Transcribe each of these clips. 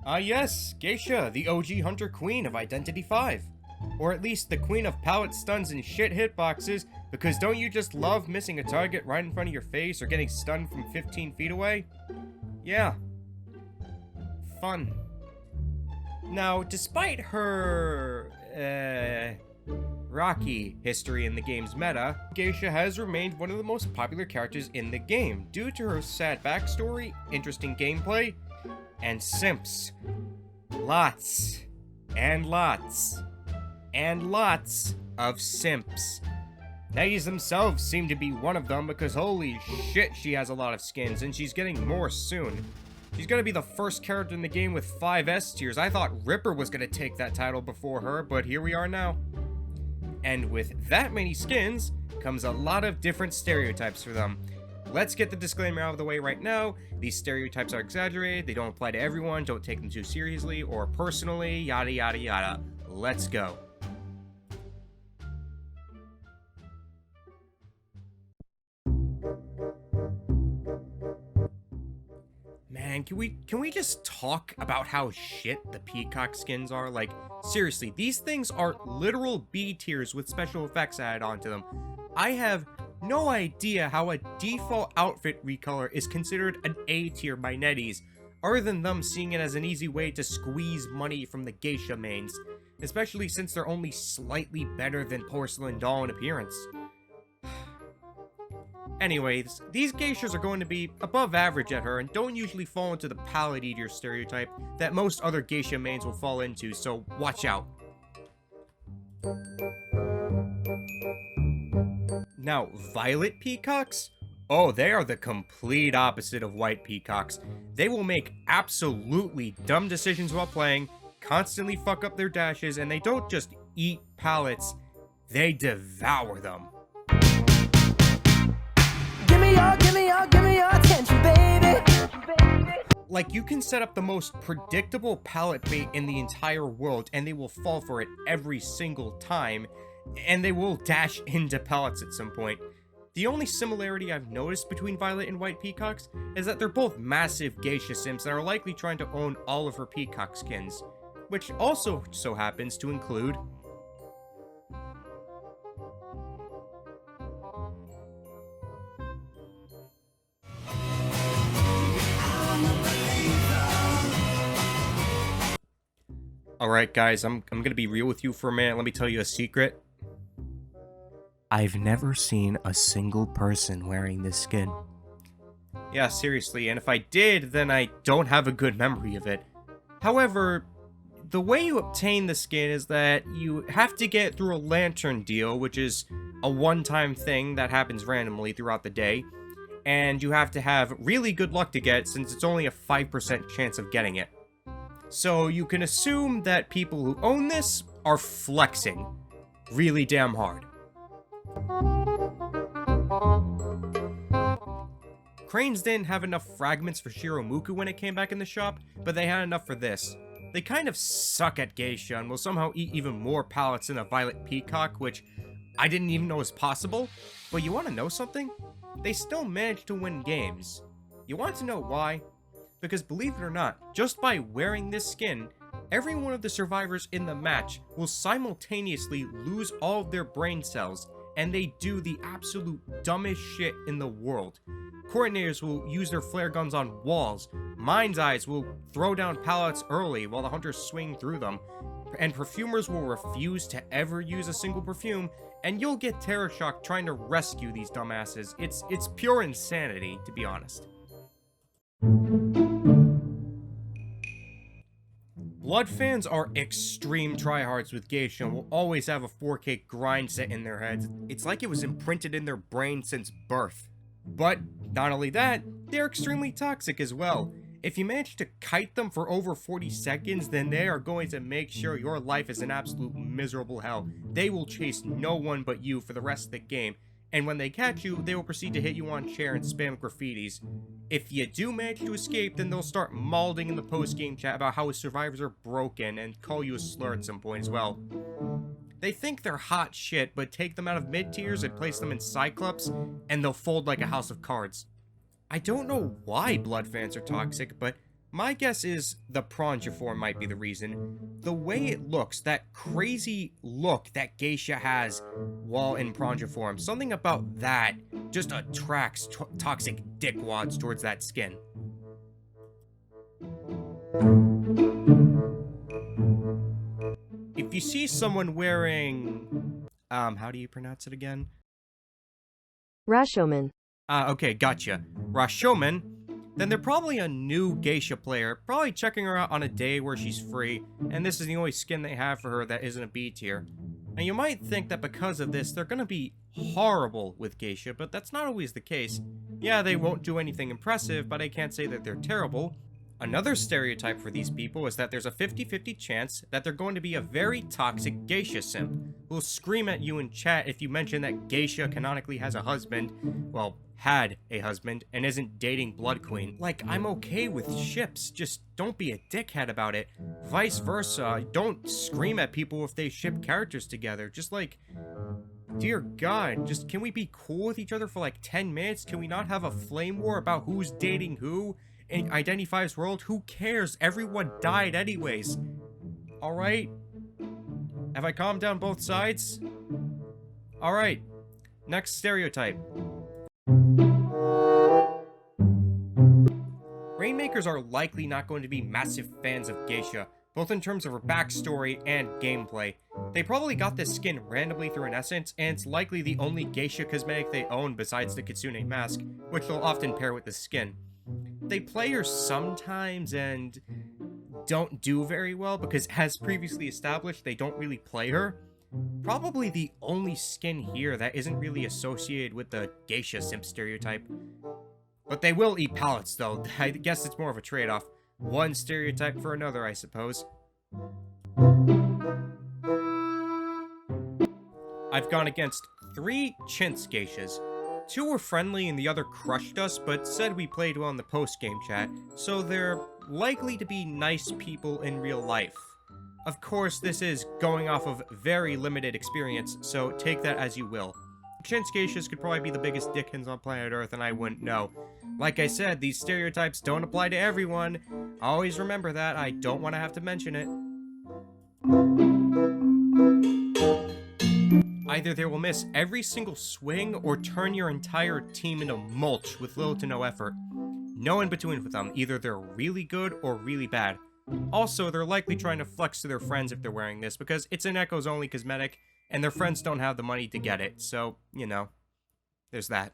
Ah yes, Geisha, the OG Hunter Queen of Identity 5. Or at least the queen of pallet stuns and shit hitboxes, because don't you just love missing a target right in front of your face or getting stunned from 15 feet away? Yeah. Fun. Now, despite her, rocky history in the game's meta, Geisha has remained one of the most popular characters in the game due to her sad backstory, interesting gameplay, and simps. Lots. And lots. And lots of simps. These themselves seem to be one of them because holy shit she has a lot of skins and she's getting more soon. She's gonna be the first character in the game with 5 S tiers. I thought Ripper was gonna take that title before her, but here we are now. And with that many skins comes a lot of different stereotypes for them. Let's get the disclaimer out of the way right now. These stereotypes are exaggerated, they don't apply to everyone, don't take them too seriously or personally, yada yada yada. Let's go. Man, can we just talk about how shit the Peacock skins are? Like, seriously, these things are literal B tiers with special effects added onto them. I have no idea how a default outfit recolor is considered an A tier by netties, other than them seeing it as an easy way to squeeze money from the Geisha mains, especially since they're only slightly better than Porcelain Doll in appearance. Anyways, these geishas are going to be above average at her and don't usually fall into the palette eater stereotype that most other geisha mains will fall into, so watch out. Now, violet peacocks? Oh, they are the complete opposite of white peacocks. They will make absolutely dumb decisions while playing, constantly fuck up their dashes, and they don't just eat pallets, they devour them. Give me your attention, baby. Like, you can set up the most predictable pallet bait in the entire world, and they will fall for it every single time, and they will dash into pallets at some point. The only similarity I've noticed between violet and white peacocks is that they're both massive geisha simps and are likely trying to own all of her peacock skins, which also so happens to include Alright guys, I'm gonna be real with you for a minute. Let me tell you a secret. I've never seen a single person wearing this skin. Yeah, seriously, and if I did, then I don't have a good memory of it. However, the way you obtain the skin is that you have to get through a lantern deal, which is a one-time thing that happens randomly throughout the day, and you have to have really good luck to get it since it's only a 5% chance of getting it. So you can assume that people who own this are flexing really damn hard. Cranes didn't have enough fragments for Shiromuku when it came back in the shop, but they had enough for this. They kind of suck at Geisha and will somehow eat even more pallets than a violet peacock, which I didn't even know was possible. But you want to know something? They still managed to win games. You want to know why? Because believe it or not, just by wearing this skin, every one of the survivors in the match will simultaneously lose all of their brain cells, and they do the absolute dumbest shit in the world. Coordinators will use their flare guns on walls, Mind's Eyes will throw down pallets early while the hunters swing through them, and perfumers will refuse to ever use a single perfume, and you'll get terror shock trying to rescue these dumbasses. It's pure insanity, to be honest. Bloodfans are extreme tryhards with Geisha and will always have a 4K grind set in their heads. It's like it was imprinted in their brain since birth. But not only that, they're extremely toxic as well. If you manage to kite them for over 40 seconds, then they are going to make sure your life is an absolute miserable hell. They will chase no one but you for the rest of the game, and when they catch you, they will proceed to hit you on chair and spam graffitis. If you do manage to escape, then they'll start malding in the post-game chat about how his survivors are broken and call you a slur at some point as well. They think they're hot shit, but take them out of mid-tiers and place them in Cyclops, and they'll fold like a house of cards. I don't know why Bloodfans are toxic, but My guess is the pranger form might be the reason. The way it looks, that crazy look that Geisha has while in pranger form, something about that just attracts toxic dickwads towards that skin. If you see someone wearing, how do you pronounce it again? Roshuman. Okay, gotcha. Roshuman, then they're probably a new Geisha player, probably checking her out on a day where she's free, and this is the only skin they have for her that isn't a B tier. And you might think that because of this, they're gonna be horrible with Geisha, but that's not always the case. Yeah, they won't do anything impressive, but I can't say that they're terrible. Another stereotype for these people is that there's a 50-50 chance that they're going to be a very toxic Geisha simp, who'll scream at you in chat if you mention that Geisha canonically has a husband, well, had a husband, and isn't dating Blood Queen. Like, I'm okay with ships, just don't be a dickhead about it. Vice versa, don't scream at people if they ship characters together, just like, dear God, just can we be cool with each other for like 10 minutes? Can we not have a flame war about who's dating who? In Identify's world, who cares? Everyone died anyways. Alright? Have I calmed down both sides? Alright. Next stereotype. Rainmakers are likely not going to be massive fans of Geisha, both in terms of her backstory and gameplay. They probably got this skin randomly through an essence, and it's likely the only Geisha cosmetic they own besides the Kitsune mask, which they'll often pair with the skin. They play her sometimes and don't do very well because, as previously established, they don't really play her. Probably the only skin here that isn't really associated with the Geisha simp stereotype. But they will eat pallets though, I guess it's more of a trade-off. One stereotype for another, I suppose. I've gone against 3 Chintz geishas. 2 were friendly and the other crushed us, but said we played well in the post-game chat, so they're likely to be nice people in real life. Of course, this is going off of very limited experience, so take that as you will. Chintz geishas could probably be the biggest dickheads on planet Earth, and I wouldn't know. Like I said, these stereotypes don't apply to everyone. Always remember that, I don't want to have to mention it. Either they will miss every single swing or turn your entire team into mulch with little to no effort. No in between with them, either they're really good or really bad. Also, they're likely trying to flex to their friends if they're wearing this, because it's an Echoes only cosmetic, and their friends don't have the money to get it, so, you know, there's that.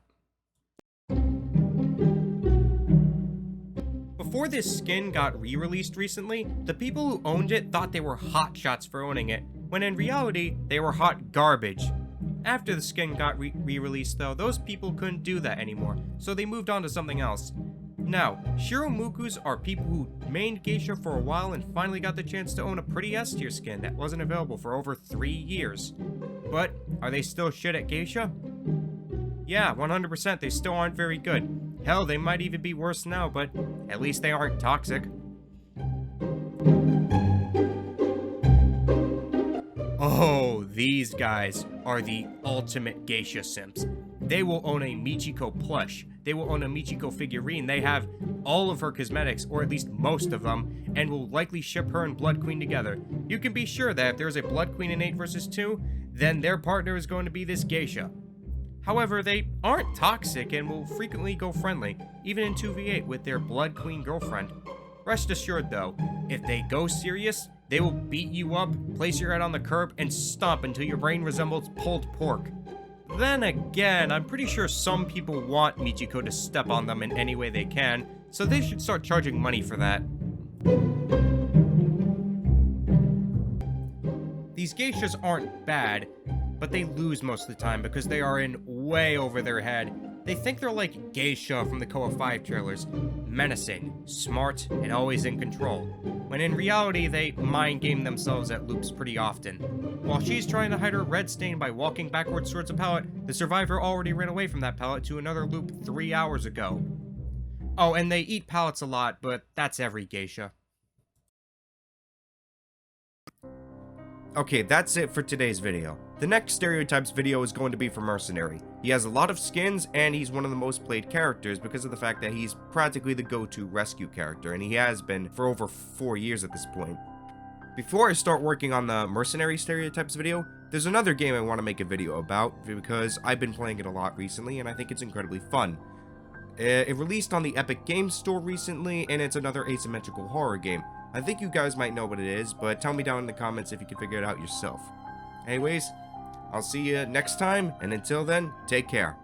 Before this skin got re-released recently, the people who owned it thought they were hotshots for owning it, when in reality, they were hot garbage. After the skin got re-released though, those people couldn't do that anymore, so they moved on to something else. Now, Shiromukus are people who mained Geisha for a while and finally got the chance to own a pretty S tier skin that wasn't available for over 3 years. But, are they still shit at Geisha? Yeah, 100% they still aren't very good. Hell, they might even be worse now, but at least they aren't toxic. Oh, these guys are the ultimate Geisha simps. They will own a Michiko plush. They will own a Michiko figurine. They have all of her cosmetics, or at least most of them, and will likely ship her and Blood Queen together. You can be sure that if there's a Blood Queen in 8 vs 2, then their partner is going to be this Geisha. However, they aren't toxic and will frequently go friendly, even in 2v8 with their Blood Queen girlfriend. Rest assured though, if they go serious, they will beat you up, place your head on the curb, and stomp until your brain resembles pulled pork. Then again, I'm pretty sure some people want Michiko to step on them in any way they can, so they should start charging money for that. These geishas aren't bad, but they lose most of the time because they are in way over their head. They think they're like Geisha from the Koa 5 trailers, menacing, smart, and always in control, when in reality they mind game themselves at loops pretty often. While she's trying to hide her red stain by walking backwards towards a pallet, the survivor already ran away from that pallet to another loop 3 hours ago. Oh, and they eat pallets a lot, but that's every geisha. Okay, that's it for today's video. The next Stereotypes video is going to be for Mercenary. He has a lot of skins, and he's one of the most played characters because of the fact that he's practically the go-to rescue character, and he has been for over 4 years at this point. Before I start working on the Mercenary Stereotypes video, there's another game I want to make a video about because I've been playing it a lot recently, and I think it's incredibly fun. It released on the Epic Games Store recently, and it's another asymmetrical horror game. I think you guys might know what it is, but tell me down in the comments if you can figure it out yourself. Anyways, I'll see you next time, and until then, take care.